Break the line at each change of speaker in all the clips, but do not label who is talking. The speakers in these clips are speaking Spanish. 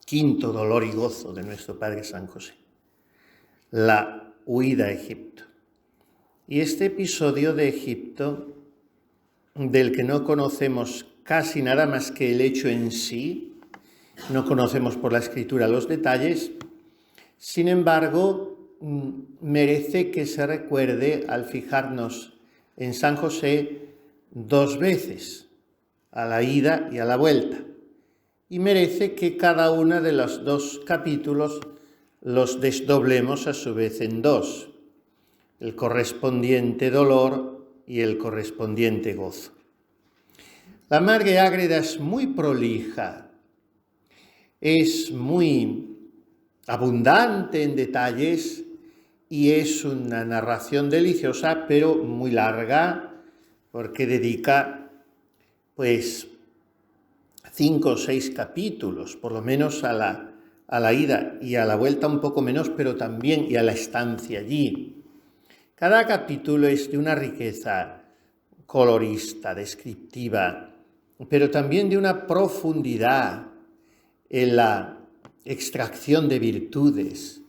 quinto dolor y gozo de nuestro Padre San José, la huida a Egipto. Y este episodio de Egipto, del que no conocemos casi nada más que el hecho en sí, no conocemos por la Escritura los detalles, sin embargo, merece que se recuerde al fijarnos en San José dos veces, a la ida y a la vuelta. Y merece que cada uno de los dos capítulos los desdoblemos a su vez en dos, el correspondiente dolor y el correspondiente gozo. La Madre Ágreda es muy prolija, es muy abundante en detalles y es una narración deliciosa, pero muy larga, porque dedica, 5 o 6 capítulos, por lo menos a la ida y a la vuelta un poco menos, pero también y a la estancia allí. Cada capítulo es de una riqueza colorista, descriptiva, pero también de una profundidad en la extracción de virtudes,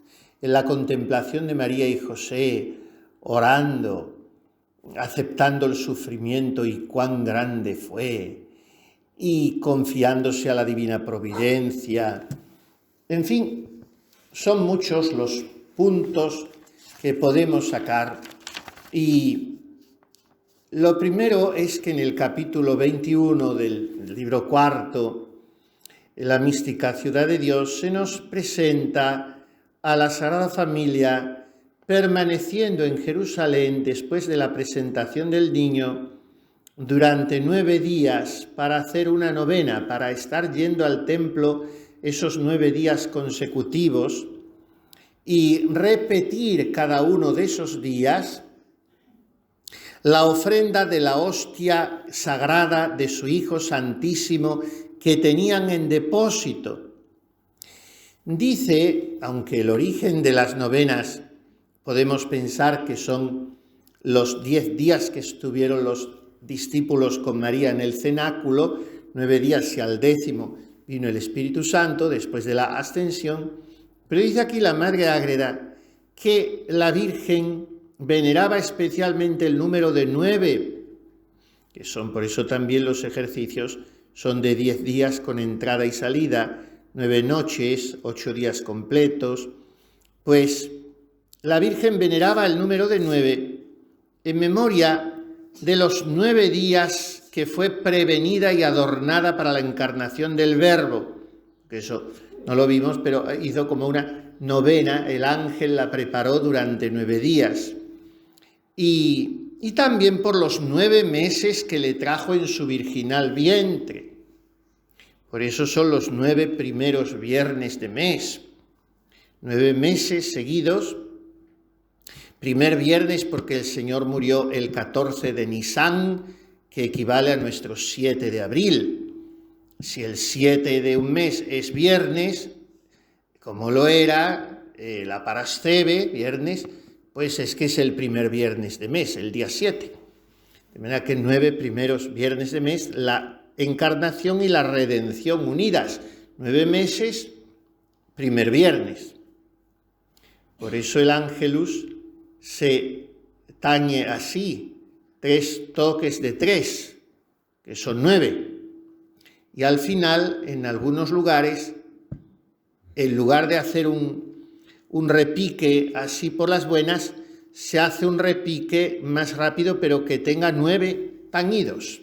en la contemplación de María y José, orando, aceptando el sufrimiento y cuán grande fue, y confiándose a la divina providencia. En fin, son muchos los puntos que podemos sacar, y lo primero es que en el capítulo 21 del libro cuarto, la mística Ciudad de Dios, se nos presenta a la Sagrada Familia permaneciendo en Jerusalén después de la presentación del niño durante 9 días para hacer una novena, para estar yendo al templo esos 9 días consecutivos y repetir cada uno de esos días la ofrenda de la hostia sagrada de su Hijo Santísimo que tenían en depósito. Dice, aunque el origen de las novenas podemos pensar que son los 10 días que estuvieron los discípulos con María en el cenáculo, 9 días y al 10º vino el Espíritu Santo después de la ascensión, pero dice aquí la Madre Ágreda que la Virgen veneraba especialmente el número de 9, que son por eso también los ejercicios, son de 10 días con entrada y salida, 9 noches, 8 días completos. Pues la Virgen veneraba el número de 9 en memoria de los 9 días que fue prevenida y adornada para la encarnación del Verbo, que eso no lo vimos, pero hizo como una novena, el ángel la preparó durante 9 días. Y también por los 9 meses que le trajo en su virginal vientre. Por eso son los 9 primeros viernes de mes. 9 meses seguidos. Primer viernes porque el Señor murió el 14 de Nisán, que equivale a nuestro 7 de abril. Si el 7 de un mes es viernes, como lo era la Parasceve, viernes, pues es que es el primer viernes de mes, el día 7. De manera que 9 primeros viernes de mes, la encarnación y la redención unidas. 9 meses, primer viernes. Por eso el Ángelus se tañe así, 3 toques de 3, que son 9. Y al final, en algunos lugares, en lugar de hacer un repique así por las buenas, se hace un repique más rápido, pero que tenga 9 tañidos.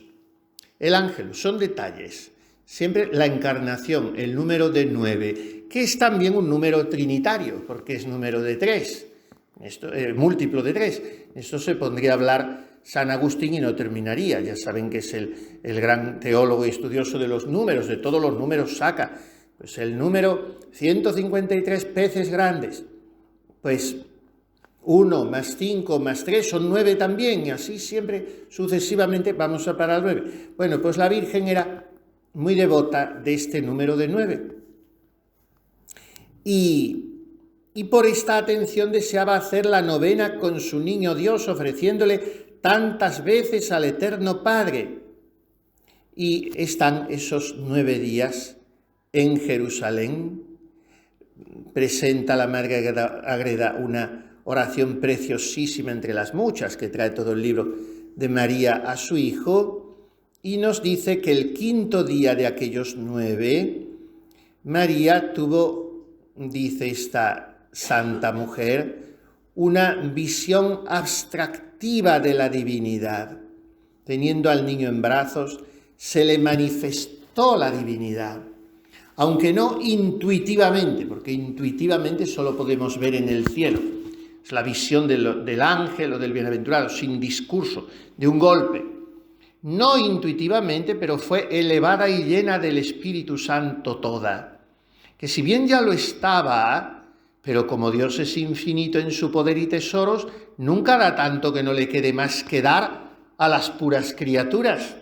El Ángelus, son detalles. Siempre la encarnación, el número de 9, que es también un número trinitario, porque es número de 3. Esto, múltiplo de 3. Esto se pondría a hablar San Agustín y no terminaría. Ya saben que es el gran teólogo y estudioso de los números, de todos los números saca. Pues el número 153 peces grandes, pues 1 más 5 más 3 son 9 también, y así siempre sucesivamente vamos a parar al 9. Bueno, pues la Virgen era muy devota de este número de 9. Y por esta atención deseaba hacer la novena con su niño Dios, ofreciéndole tantas veces al Eterno Padre. Y están esos 9 días en Jerusalén. Presenta la Madre Ágreda una oración preciosísima entre las muchas que trae todo el libro de María a su Hijo, y nos dice que el quinto día de aquellos 9, María tuvo, dice esta santa mujer, una visión abstractiva de la divinidad. Teniendo al niño en brazos, se le manifestó la divinidad, aunque no intuitivamente, porque intuitivamente solo podemos ver en el cielo. Es la visión del ángel o del bienaventurado, sin discurso, de un golpe. No intuitivamente, pero fue elevada y llena del Espíritu Santo toda, que si bien ya lo estaba, pero como Dios es infinito en su poder y tesoros, nunca da tanto que no le quede más que dar a las puras criaturas.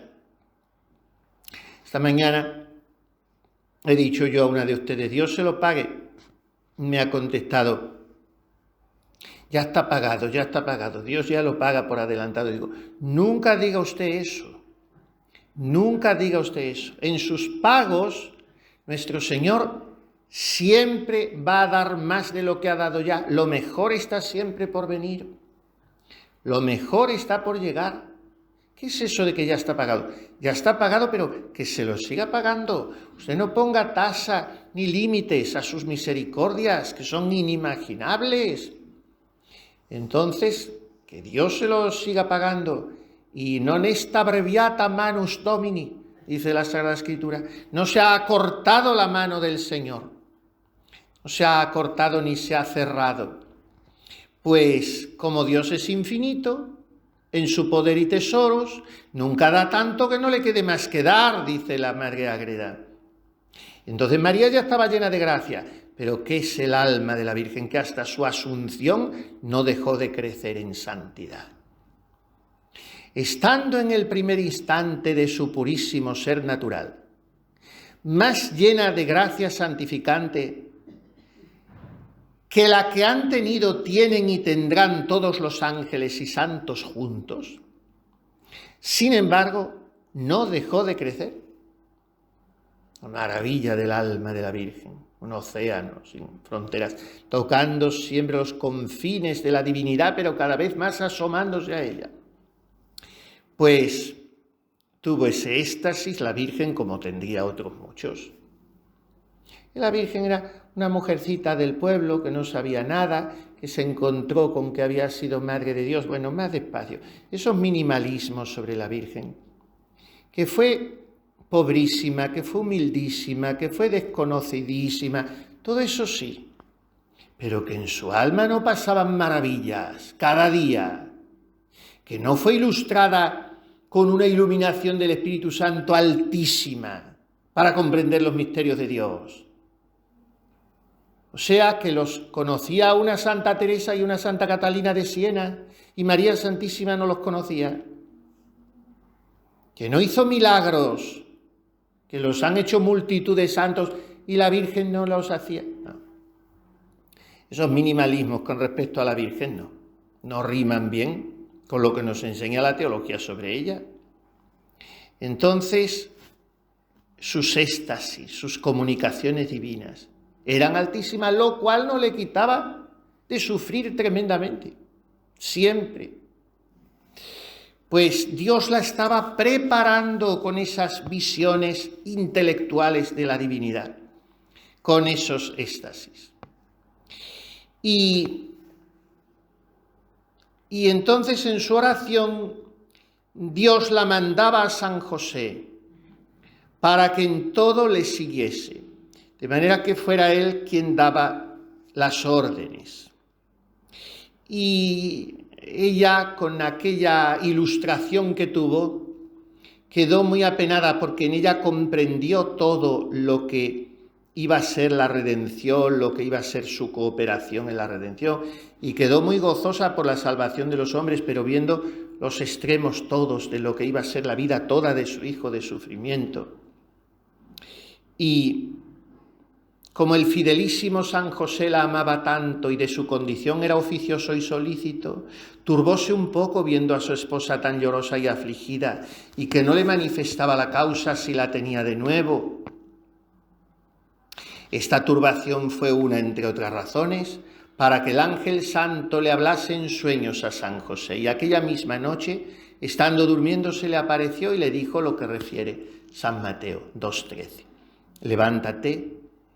Esta mañana he dicho yo a una de ustedes, Dios se lo pague. Me ha contestado, ya está pagado, Dios ya lo paga por adelantado. Digo, nunca diga usted eso, nunca diga usted eso. En sus pagos, nuestro Señor siempre va a dar más de lo que ha dado ya. Lo mejor está siempre por venir, lo mejor está por llegar. ¿Qué es eso de que ya está pagado? Ya está pagado, pero que se lo siga pagando. Usted no ponga tasa ni límites a sus misericordias, que son inimaginables. Entonces, que Dios se lo siga pagando. Y non est abreviata manus Domini, dice la Sagrada Escritura. No se ha acortado la mano del Señor. No se ha acortado ni se ha cerrado. Pues, como Dios es infinito, en su poder y tesoros, nunca da tanto que no le quede más que dar, dice la Madre Ágreda. Entonces María ya estaba llena de gracia, pero ¿qué es el alma de la Virgen? Que hasta su asunción no dejó de crecer en santidad. Estando en el primer instante de su purísimo ser natural, más llena de gracia santificante que la que han tenido, tienen y tendrán todos los ángeles y santos juntos, sin embargo, no dejó de crecer. La maravilla del alma de la Virgen, un océano sin fronteras, tocando siempre los confines de la divinidad, pero cada vez más asomándose a ella. Pues tuvo ese éxtasis la Virgen como tendría otros muchos. Y la Virgen era una mujercita del pueblo que no sabía nada, que se encontró con que había sido Madre de Dios. Bueno, más despacio. Esos minimalismos sobre la Virgen, que fue pobrísima, que fue humildísima, que fue desconocidísima, todo eso sí, pero que en su alma no pasaban maravillas cada día, que no fue ilustrada con una iluminación del Espíritu Santo altísima para comprender los misterios de Dios. O sea, que los conocía una Santa Teresa y una Santa Catalina de Siena, y María Santísima no los conocía. Que no hizo milagros, que los han hecho multitud de santos, y la Virgen no los hacía. No. Esos minimalismos con respecto a la Virgen no riman bien con lo que nos enseña la teología sobre ella. Entonces, sus éxtasis, sus comunicaciones divinas, eran altísimas, lo cual no le quitaba de sufrir tremendamente, siempre. Pues Dios la estaba preparando con esas visiones intelectuales de la divinidad, con esos éxtasis. Y entonces en su oración Dios la mandaba a San José para que en todo le siguiese, de manera que fuera él quien daba las órdenes. Y ella, con aquella ilustración que tuvo, quedó muy apenada porque en ella comprendió todo lo que iba a ser la redención, lo que iba a ser su cooperación en la redención, y quedó muy gozosa por la salvación de los hombres, pero viendo los extremos todos de lo que iba a ser la vida toda de su Hijo, de sufrimiento. Y como el fidelísimo San José la amaba tanto y de su condición era oficioso y solícito, turbóse un poco viendo a su esposa tan llorosa y afligida y que no le manifestaba la causa si la tenía de nuevo. Esta turbación fue una, entre otras razones, para que el ángel santo le hablase en sueños a San José. Y aquella misma noche, estando durmiendo, se le apareció y le dijo lo que refiere San Mateo 2:13. Levántate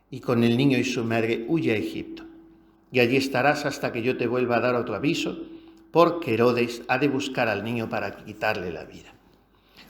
y con el niño y su madre huye a Egipto. Y allí estarás hasta que yo te vuelva a dar otro aviso, porque Herodes ha de buscar al niño para quitarle la vida.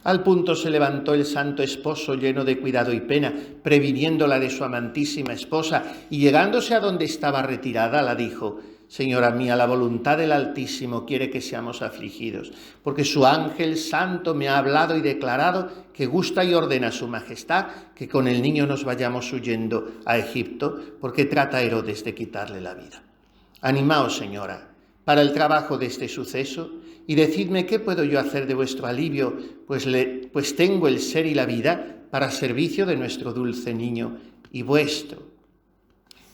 Al punto se levantó el santo esposo lleno de cuidado y pena, previniéndola de su amantísima esposa, y llegándose a donde estaba retirada, la dijo: Señora mía, la voluntad del Altísimo quiere que seamos afligidos, porque su ángel santo me ha hablado y declarado que gusta y ordena a su majestad que con el niño nos vayamos huyendo a Egipto, porque trata Herodes de quitarle la vida. Animaos, señora, para el trabajo de este suceso, y decidme qué puedo yo hacer de vuestro alivio, pues tengo el ser y la vida para servicio de nuestro dulce niño y vuestro.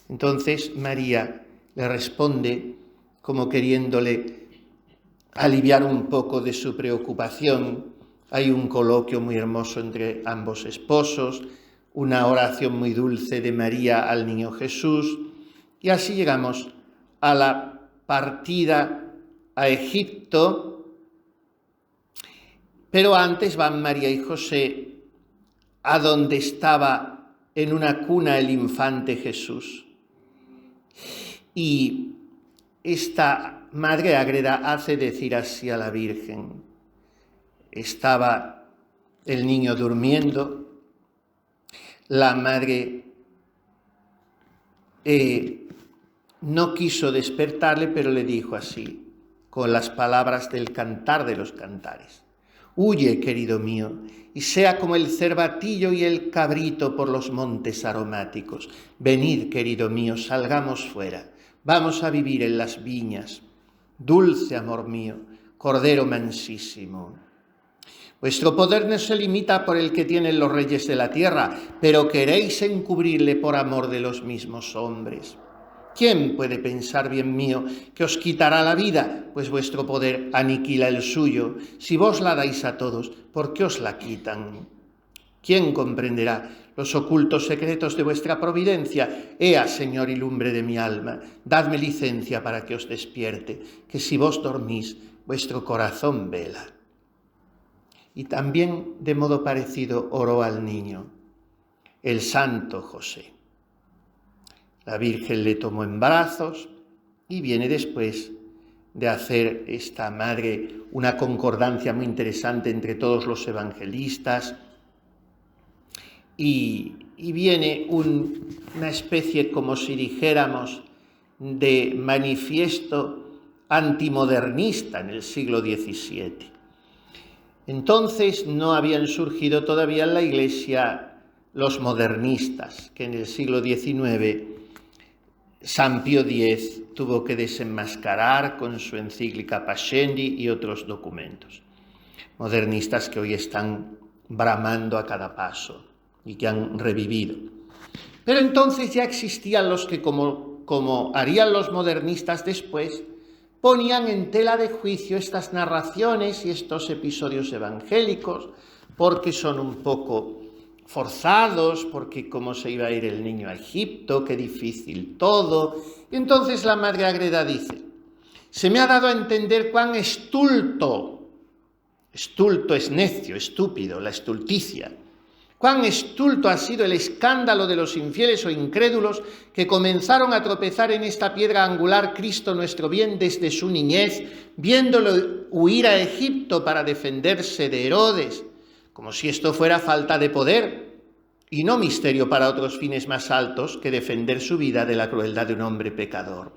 Entonces María le responde como queriéndole aliviar un poco de su preocupación. Hay un coloquio muy hermoso entre ambos esposos, una oración muy dulce de María al niño Jesús, y así llegamos a la partida a Egipto, pero antes van María y José a donde estaba en una cuna el infante Jesús. Y esta madre ágreda hace decir así a la Virgen: estaba el niño durmiendo, la madre no quiso despertarle, pero le dijo así, con las palabras del Cantar de los Cantares: huye, querido mío, y sea como el cervatillo y el cabrito por los montes aromáticos. Venid, querido mío, salgamos fuera, vamos a vivir en las viñas. Dulce amor mío, cordero mansísimo. Vuestro poder no se limita por el que tienen los reyes de la tierra, pero queréis encubrirle por amor de los mismos hombres. ¿Quién puede pensar, bien mío, que os quitará la vida? Pues vuestro poder aniquila el suyo. Si vos la dais a todos, ¿por qué os la quitan? ¿Quién comprenderá los ocultos secretos de vuestra providencia? Ea, Señor y lumbre de mi alma, dadme licencia para que os despierte, que si vos dormís, vuestro corazón vela. Y también, de modo parecido, oró al niño el santo José. La Virgen le tomó en brazos y viene después de hacer esta madre una concordancia muy interesante entre todos los evangelistas y viene una especie, como si dijéramos, de manifiesto antimodernista en el siglo XVII. Entonces no habían surgido todavía en la Iglesia los modernistas, que en el siglo XIX San Pío X tuvo que desenmascarar con su encíclica Pascendi y otros documentos. Modernistas que hoy están bramando a cada paso y que han revivido. Pero entonces ya existían los que, como harían los modernistas después, ponían en tela de juicio estas narraciones y estos episodios evangélicos, porque son un poco forzados, porque cómo se iba a ir el niño a Egipto, qué difícil todo. Y entonces la madre ágreda dice: se me ha dado a entender cuán estulto es necio, estúpido, la estulticia, cuán estulto ha sido el escándalo de los infieles o incrédulos que comenzaron a tropezar en esta piedra angular Cristo nuestro bien desde su niñez, viéndolo huir a Egipto para defenderse de Herodes, como si esto fuera falta de poder y no misterio para otros fines más altos que defender su vida de la crueldad de un hombre pecador.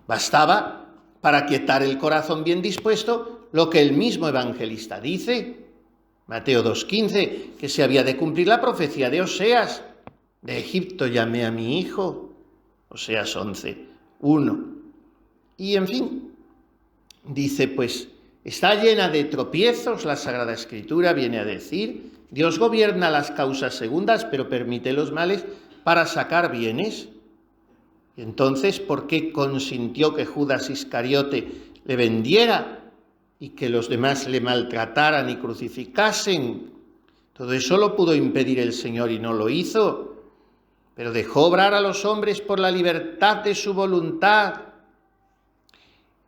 Bastaba, para quietar el corazón bien dispuesto, lo que el mismo evangelista dice, Mateo 2:15, que se había de cumplir la profecía de Oseas: de Egipto llamé a mi hijo, Oseas 11:1. Y en fin, dice pues: está llena de tropiezos la Sagrada Escritura, viene a decir, Dios gobierna las causas segundas, pero permite los males para sacar bienes. Y entonces, ¿por qué consintió que Judas Iscariote le vendiera y que los demás le maltrataran y crucificasen? Todo eso lo pudo impedir el Señor y no lo hizo, pero dejó obrar a los hombres por la libertad de su voluntad.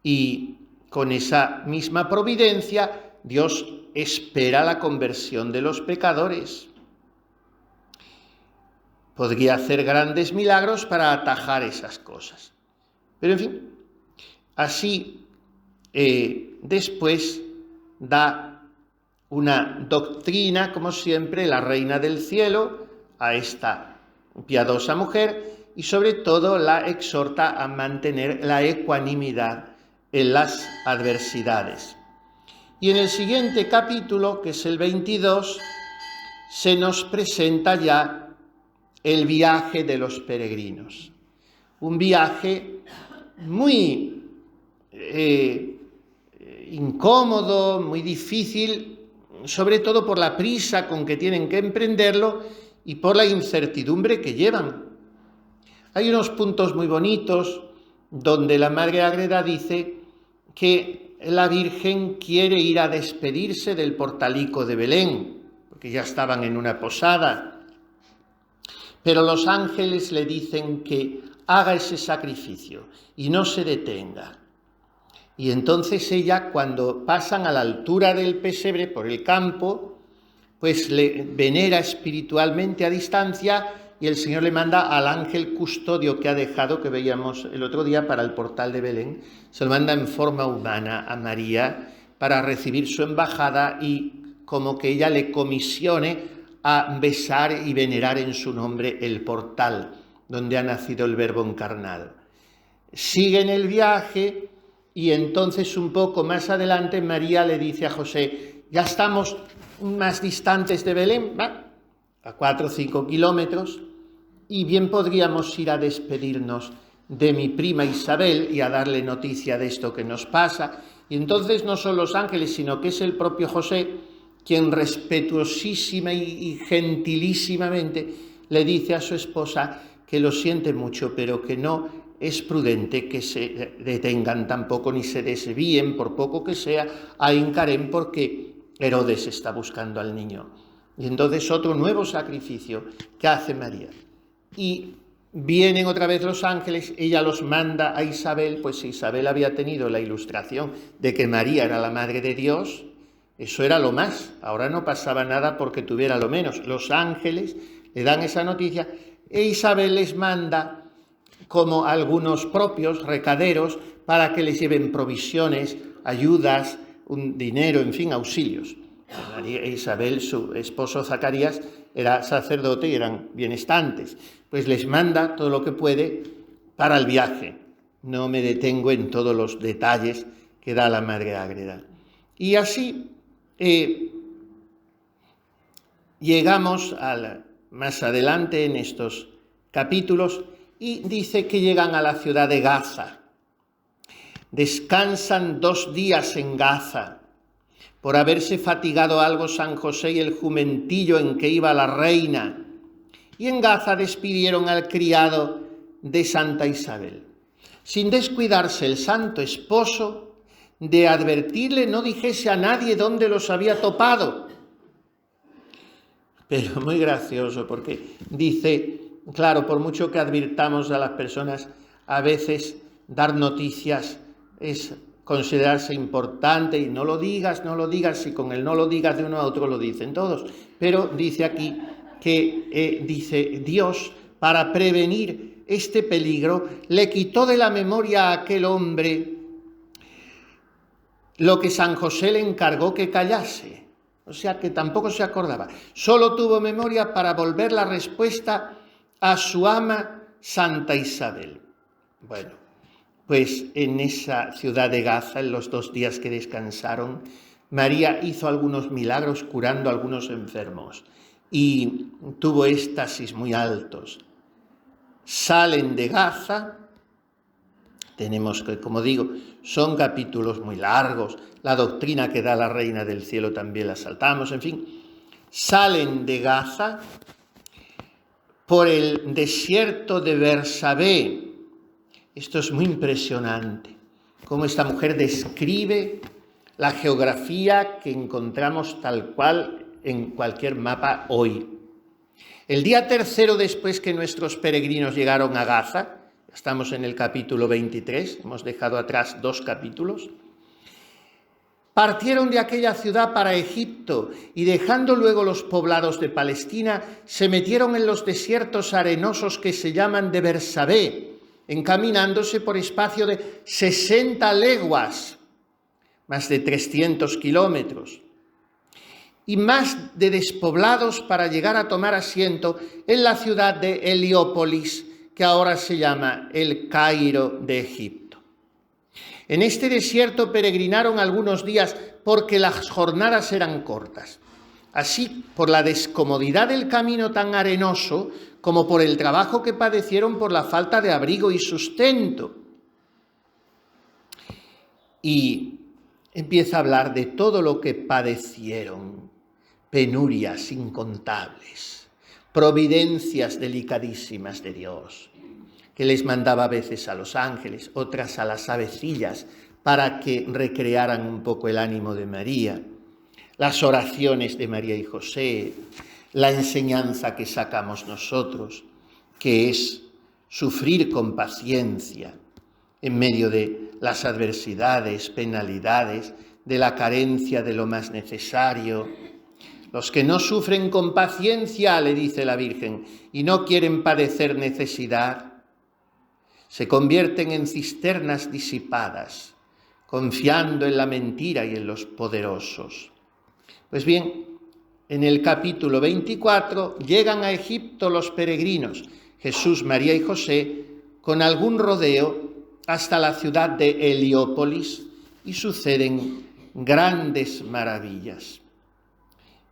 Y con esa misma providencia, Dios espera la conversión de los pecadores. Podría hacer grandes milagros para atajar esas cosas. Pero en fin, así después da una doctrina, como siempre, la Reina del Cielo, a esta piadosa mujer, y sobre todo la exhorta a mantener la ecuanimidad en las adversidades. Y en el siguiente capítulo, que es el 22, se nos presenta ya el viaje de los peregrinos. Un viaje muy incómodo, muy difícil, sobre todo por la prisa con que tienen que emprenderlo y por la incertidumbre que llevan. Hay unos puntos muy bonitos donde la Madre Ágreda dice que la Virgen quiere ir a despedirse del portalico de Belén, porque ya estaban en una posada, pero los ángeles le dicen que haga ese sacrificio y no se detenga. Y entonces ella, cuando pasan a la altura del pesebre por el campo, pues le venera espiritualmente a distancia, y el Señor le manda al ángel custodio que ha dejado, que veíamos el otro día para el portal de Belén, se lo manda en forma humana a María para recibir su embajada y como que ella le comisione a besar y venerar en su nombre el portal donde ha nacido el Verbo encarnado. Siguen el viaje y entonces un poco más adelante María le dice a José: ya estamos más distantes de Belén, ¿va? A 4 o 5 kilómetros, y bien podríamos ir a despedirnos de mi prima Isabel y a darle noticia de esto que nos pasa. Y entonces no son los ángeles, sino que es el propio José quien respetuosísima y gentilísimamente le dice a su esposa que lo siente mucho, pero que no es prudente que se detengan tampoco ni se desvíen, por poco que sea, a Encarén, porque Herodes está buscando al niño. Y entonces otro nuevo sacrificio que hace María. Y vienen otra vez los ángeles, ella los manda a Isabel, pues Isabel había tenido la ilustración de que María era la Madre de Dios, eso era lo más, ahora no pasaba nada porque tuviera lo menos. Los ángeles le dan esa noticia e Isabel les manda como algunos propios recaderos para que les lleven provisiones, ayudas, un dinero, en fin, auxilios. María Isabel, su esposo Zacarías, era sacerdote y eran bienestantes. Pues les manda todo lo que puede para el viaje. No me detengo en todos los detalles que da la Madre Ágreda. Y así llegamos más adelante en estos capítulos y dice que llegan a la ciudad de Gaza. Descansan 2 días en Gaza. Por haberse fatigado algo San José y el jumentillo en que iba la reina. Y en Gaza despidieron al criado de Santa Isabel, sin descuidarse el santo esposo de advertirle no dijese a nadie dónde los había topado. Pero muy gracioso, porque dice, claro, por mucho que advirtamos a las personas, a veces dar noticias es considerarse importante, y no lo digas, y con el no lo digas de uno a otro lo dicen todos. Pero dice aquí que dice Dios, para prevenir este peligro, le quitó de la memoria a aquel hombre lo que San José le encargó que callase. O sea que tampoco se acordaba. Solo tuvo memoria para volver la respuesta a su ama Santa Isabel. Bueno, pues en esa ciudad de Gaza, en los 2 días que descansaron, María hizo algunos milagros curando a algunos enfermos y tuvo éxtasis muy altos. Salen de Gaza. Tenemos que, como digo, son capítulos muy largos. La doctrina que da la Reina del Cielo también la saltamos, en fin. Salen de Gaza por el desierto de Bersabé. Esto es muy impresionante, cómo esta mujer describe la geografía que encontramos tal cual en cualquier mapa hoy. El día tercero después que nuestros peregrinos llegaron a Gaza, estamos en el capítulo 23, hemos dejado atrás 2 capítulos, partieron de aquella ciudad para Egipto y dejando luego los poblados de Palestina, se metieron en los desiertos arenosos que se llaman de Bersabé, encaminándose por espacio de 60 leguas, más de 300 kilómetros, y más de despoblados para llegar a tomar asiento en la ciudad de Heliópolis, que ahora se llama el Cairo de Egipto. En este desierto peregrinaron algunos días porque las jornadas eran cortas. Así, por la descomodidad del camino tan arenoso, como por el trabajo que padecieron por la falta de abrigo y sustento. Y empieza a hablar de todo lo que padecieron, penurias incontables, providencias delicadísimas de Dios, que les mandaba a veces a los ángeles, otras a las avecillas, para que recrearan un poco el ánimo de María, las oraciones de María y José, la enseñanza que sacamos nosotros, que es sufrir con paciencia en medio de las adversidades, penalidades, de la carencia de lo más necesario. Los que no sufren con paciencia, le dice la Virgen, y no quieren padecer necesidad, se convierten en cisternas disipadas, confiando en la mentira y en los poderosos. Pues bien, en el capítulo 24 llegan a Egipto los peregrinos, Jesús, María y José, con algún rodeo hasta la ciudad de Heliópolis y suceden grandes maravillas.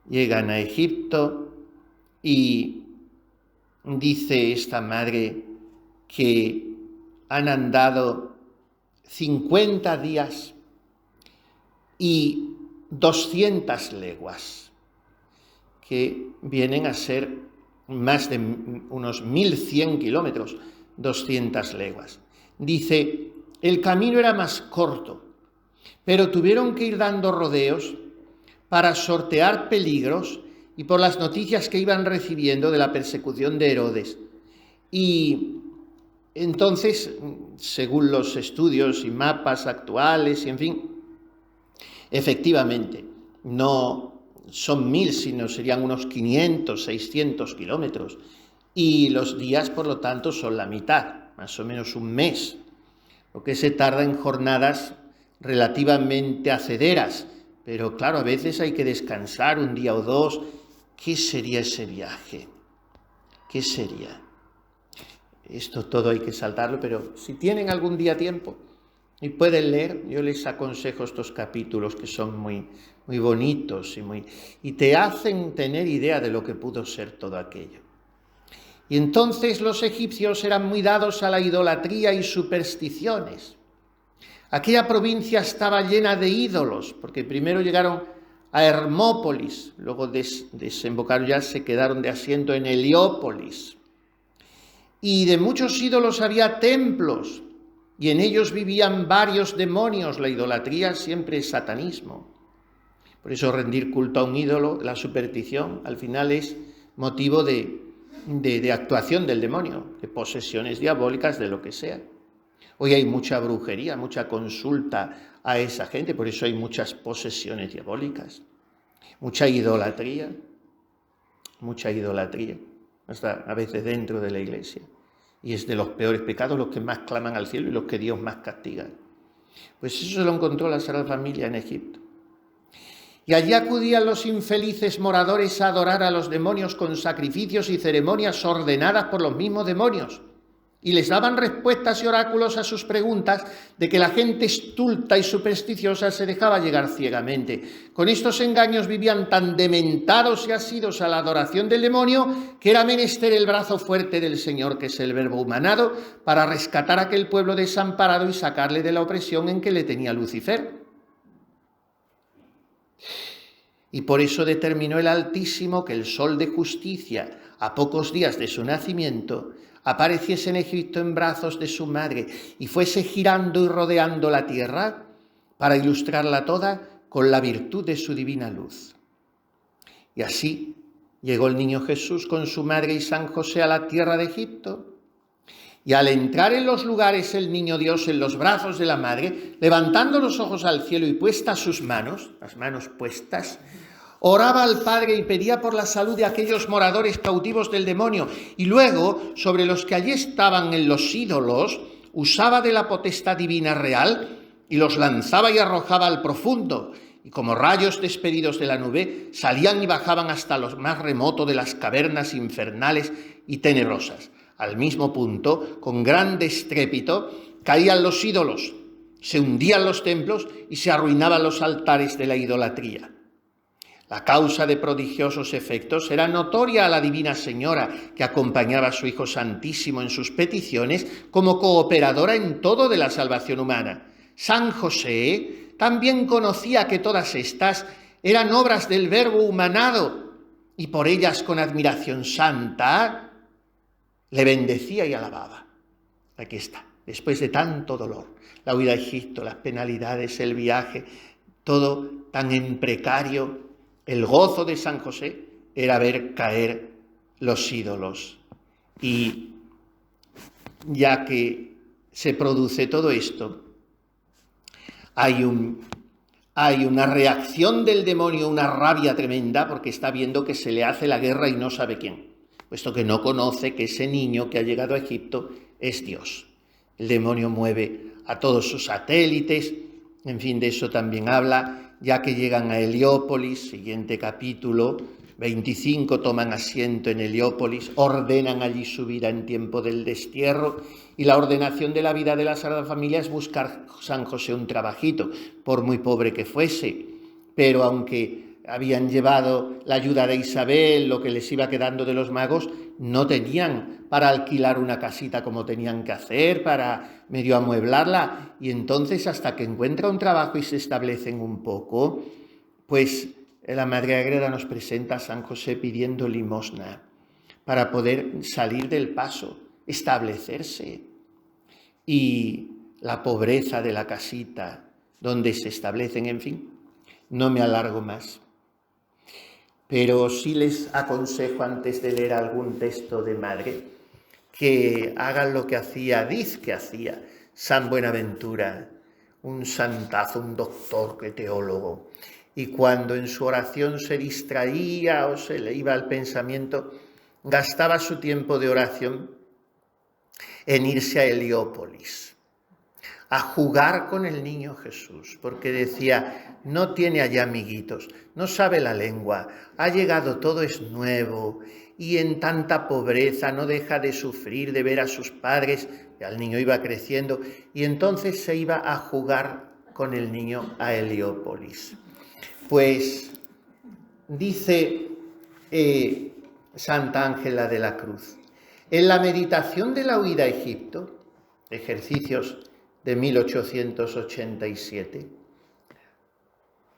Llegan a Egipto y dice esta madre que han andado 50 días y 200 leguas, que vienen a ser más de unos 1.100 kilómetros, 200 leguas. Dice, el camino era más corto, pero tuvieron que ir dando rodeos para sortear peligros y por las noticias que iban recibiendo de la persecución de Herodes. Y entonces, según los estudios y mapas actuales, y en fin, efectivamente, no son 1.000, sino serían unos 500, 600 kilómetros. Y los días, por lo tanto, son la mitad, más o menos un mes, lo que se tarda en jornadas relativamente hacederas. Pero claro, a veces hay que descansar un día o dos. ¿Qué sería ese viaje? ¿Qué sería? Esto todo hay que saltarlo, pero si tienen algún día tiempo y pueden leer, yo les aconsejo estos capítulos que son muy, muy bonitos y te hacen tener idea de lo que pudo ser todo aquello. Y entonces los egipcios eran muy dados a la idolatría y supersticiones. Aquella provincia estaba llena de ídolos, porque primero llegaron a Hermópolis, luego desembocaron, ya se quedaron de asiento en Heliópolis. Y de muchos ídolos había templos, y en ellos vivían varios demonios. La idolatría siempre es satanismo. Por eso rendir culto a un ídolo, la superstición, al final es motivo de actuación del demonio, de posesiones diabólicas, de lo que sea. Hoy hay mucha brujería, mucha consulta a esa gente, por eso hay muchas posesiones diabólicas, mucha idolatría, hasta a veces dentro de la iglesia. Y es de los peores pecados los que más claman al cielo y los que Dios más castiga. Pues eso se lo encontró la Sagrada Familia en Egipto. Y allí acudían los infelices moradores a adorar a los demonios con sacrificios y ceremonias ordenadas por los mismos demonios. Y les daban respuestas y oráculos a sus preguntas, de que la gente estulta y supersticiosa se dejaba llegar ciegamente. Con estos engaños vivían tan dementados y asidos a la adoración del demonio, que era menester el brazo fuerte del Señor, que es el Verbo humanado, para rescatar a aquel pueblo desamparado y sacarle de la opresión en que le tenía Lucifer. Y por eso determinó el Altísimo que el sol de justicia, a pocos días de su nacimiento, apareciese en Egipto en brazos de su madre y fuese girando y rodeando la tierra para ilustrarla toda con la virtud de su divina luz. Y así llegó el niño Jesús con su madre y San José a la tierra de Egipto. Y al entrar en los lugares el niño Dios en los brazos de la madre, levantando los ojos al cielo y puestas sus manos, las manos puestas, oraba al Padre y pedía por la salud de aquellos moradores cautivos del demonio. Y luego, sobre los que allí estaban en los ídolos, usaba de la potestad divina real y los lanzaba y arrojaba al profundo. Y como rayos despedidos de la nube, salían y bajaban hasta lo más remoto de las cavernas infernales y tenebrosas. Al mismo punto, con gran estrépito, caían los ídolos, se hundían los templos y se arruinaban los altares de la idolatría. La causa de prodigiosos efectos era notoria a la Divina Señora, que acompañaba a su Hijo Santísimo en sus peticiones como cooperadora en todo de la salvación humana. San José también conocía que todas estas eran obras del Verbo humanado y por ellas con admiración santa le bendecía y alababa. Aquí está, después de tanto dolor, la huida a Egipto, las penalidades, el viaje, todo tan en precario, el gozo de San José era ver caer los ídolos. Y ya que se produce todo esto, hay una reacción del demonio, una rabia tremenda, porque está viendo que se le hace la guerra y no sabe quién, puesto que no conoce que ese niño que ha llegado a Egipto es Dios. El demonio mueve a todos sus satélites, en fin, de eso también habla, ya que llegan a Heliópolis, siguiente capítulo, 25, toman asiento en Heliópolis, ordenan allí su vida en tiempo del destierro, y la ordenación de la vida de la Sagrada Familia es buscar San José un trabajito, por muy pobre que fuese, pero aunque habían llevado la ayuda de Isabel, lo que les iba quedando de los magos, no tenían para alquilar una casita como tenían que hacer, para medio amueblarla, y entonces hasta que encuentra un trabajo y se establecen un poco, pues la Madre Ágreda nos presenta a San José pidiendo limosna para poder salir del paso, establecerse. Y la pobreza de la casita donde se establecen, en fin, no me alargo más. Pero sí les aconsejo, antes de leer algún texto de madre, que hagan lo que hacía San Buenaventura, un santazo, un doctor, que teólogo. Y cuando en su oración se distraía o se le iba al pensamiento, gastaba su tiempo de oración en irse a Heliópolis, a jugar con el niño Jesús, porque decía, no tiene allá amiguitos, no sabe la lengua, ha llegado, todo es nuevo, y en tanta pobreza no deja de sufrir, de ver a sus padres, y el niño iba creciendo, y entonces se iba a jugar con el niño a Heliópolis. Pues dice Santa Ángela de la Cruz, en la meditación de la huida a Egipto, ejercicios de 1887,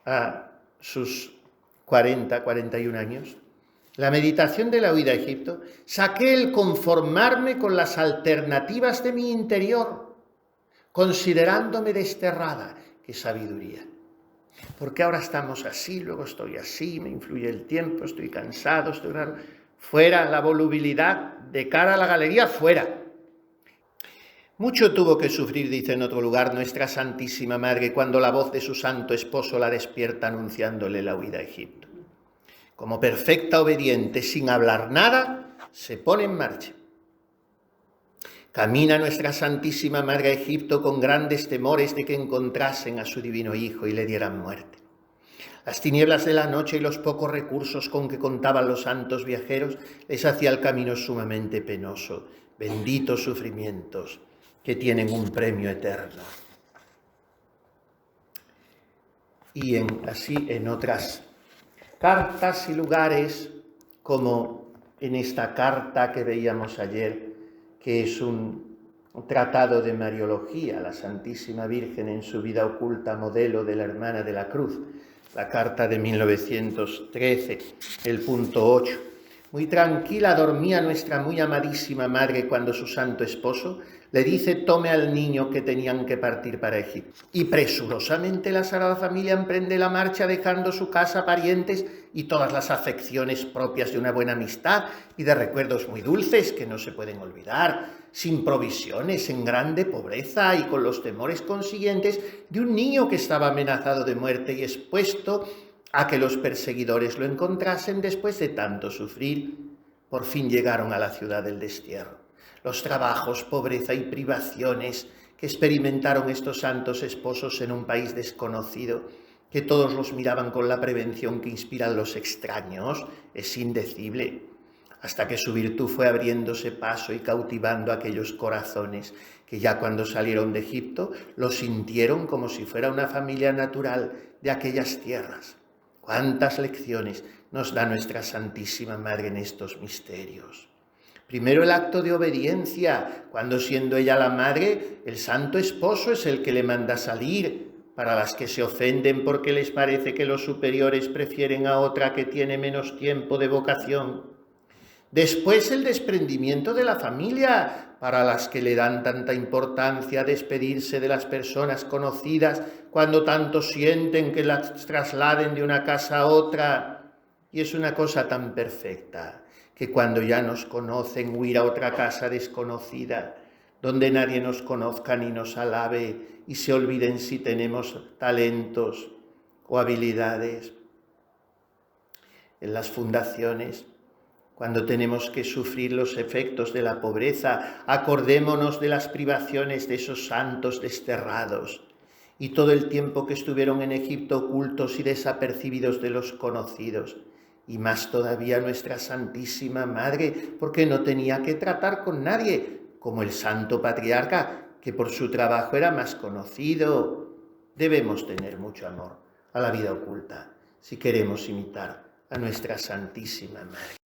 a sus 41 años, la meditación de la huida a Egipto, saqué el conformarme con las alternativas de mi interior, considerándome desterrada. ¡Qué sabiduría! Porque ahora estamos así, luego estoy así, me influye el tiempo, estoy cansado, estoy raro. Fuera la volubilidad, de cara a la galería, fuera. Mucho tuvo que sufrir, dice en otro lugar, nuestra Santísima Madre cuando la voz de su santo esposo la despierta anunciándole la huida a Egipto. Como perfecta obediente, sin hablar nada, se pone en marcha. Camina nuestra Santísima Madre a Egipto con grandes temores de que encontrasen a su divino Hijo y le dieran muerte. Las tinieblas de la noche y los pocos recursos con que contaban los santos viajeros les hacía el camino sumamente penoso. Benditos sufrimientos que tienen un premio eterno. Y así en otras cartas y lugares, como en esta carta que veíamos ayer, que es un tratado de Mariología, la Santísima Virgen en su vida oculta, modelo de la Hermana de la Cruz, la carta de 1913, el punto 8. Muy tranquila dormía nuestra muy amadísima madre cuando su santo esposo le dice tome al niño que tenían que partir para Egipto. Y presurosamente la Sagrada Familia emprende la marcha dejando su casa, parientes y todas las afecciones propias de una buena amistad y de recuerdos muy dulces que no se pueden olvidar, sin provisiones, en grande pobreza y con los temores consiguientes de un niño que estaba amenazado de muerte y expuesto a que los perseguidores lo encontrasen después de tanto sufrir. Por fin llegaron a la ciudad del destierro. Los trabajos, pobreza y privaciones que experimentaron estos santos esposos en un país desconocido, que todos los miraban con la prevención que inspiran los extraños, es indecible, hasta que su virtud fue abriéndose paso y cautivando aquellos corazones que ya cuando salieron de Egipto lo sintieron como si fuera una familia natural de aquellas tierras. ¿Cuántas lecciones nos da nuestra Santísima Madre en estos misterios? Primero el acto de obediencia, cuando siendo ella la madre, el santo esposo es el que le manda salir, para las que se ofenden porque les parece que los superiores prefieren a otra que tiene menos tiempo de vocación. Después el desprendimiento de la familia, para las que le dan tanta importancia a despedirse de las personas conocidas cuando tanto sienten que las trasladen de una casa a otra. Y es una cosa tan perfecta que cuando ya nos conocen huir a otra casa desconocida, donde nadie nos conozca ni nos alabe y se olviden si tenemos talentos o habilidades. En las fundaciones, cuando tenemos que sufrir los efectos de la pobreza, acordémonos de las privaciones de esos santos desterrados y todo el tiempo que estuvieron en Egipto ocultos y desapercibidos de los conocidos. Y más todavía nuestra Santísima Madre, porque no tenía que tratar con nadie, como el Santo Patriarca, que por su trabajo era más conocido. Debemos tener mucho amor a la vida oculta, si queremos imitar a nuestra Santísima Madre.